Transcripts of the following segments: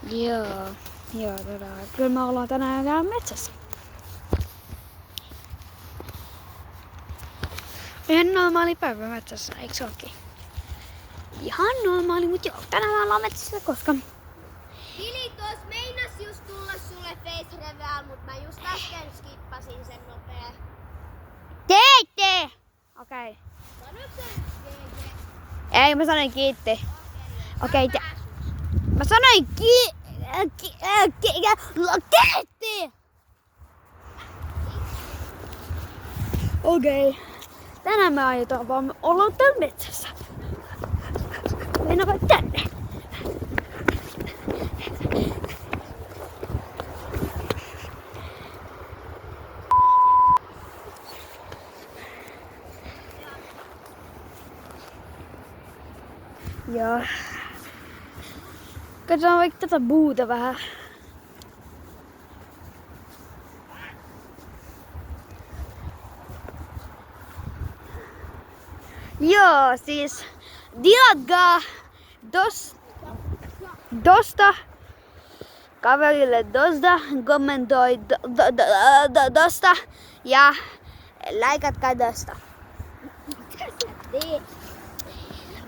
Joo, kyllä me ollaan tänään täällä metsässä. Ihan normaali päivä metsässä, eikö se ookin? Ihan normaali, mut joo, tänään me ollaan metsässä, koska... Vili tuos meinas just tulla sulle face reveal, mut mä just äsken skippasin sen nopea. Teitte! Okei. Sanoitko sä GG? Ei, mä sanoin kiitti. Okei, mä sanoin kiitti! Okei. Tänään me aiotaan vaan olla täällä metsässä. Mennään tänne. Joo. Katsotaan vaikka tätä puuta vähän. Joo, siis dilatkaa dosta kaverille dosta, kommentoi dosta ja laikatkaa dosta.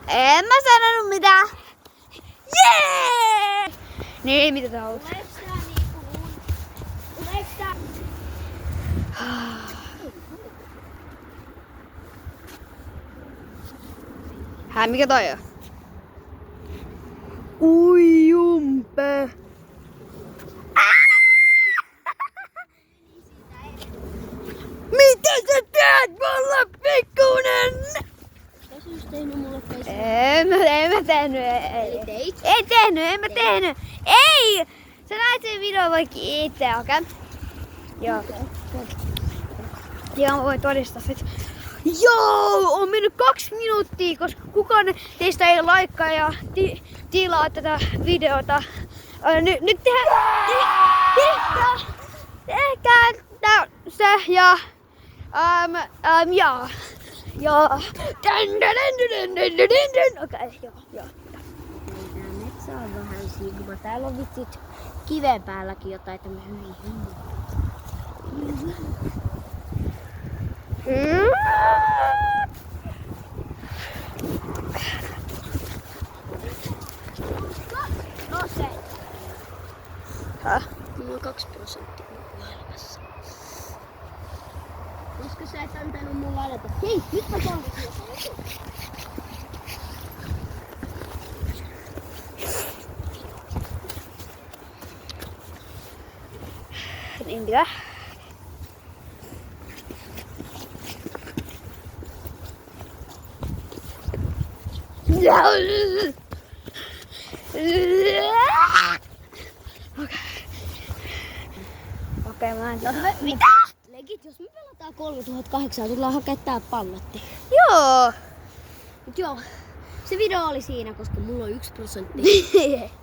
En mä sanonut mitään. Jee! Niin, mitä sä haluat? Tuleeks tää niinku Tuleeks tää? Mikä toi on? Ui jumpe. Mitä sä teet mulle, pikkunen? Mitä sä just tehnyt mulle face? En mä tehnyt. Eli teit? En mä tehnyt. Ei! Sä näet sen videon vaikka itse, okei? Joo. Joo, mä voin todistaa sit. Joo, on mennyt 2 minuuttia, koska kukaan teistä ei laikkaa ja tilaa tätä videota. Nyt tehkää se ja okei, joo. Tää metsä on vähän sigma. Täällä on vitsit kiven päälläkin jotain tämmönen hyvin. No se. Häh? Mulla on 2% maailmassa. Koska sä et antanut mun ladata. Hei, nyt mä saan Niin pitää. Okei, mä en tiedä. Mitä? Legit, jos me pelataan 3008, tullaan hakea tää palletti. Joo. Mut joo, se video oli siinä, koska mulla on 1%.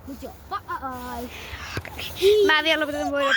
Mut joo, bye! Mä vielä lopetan voidaan.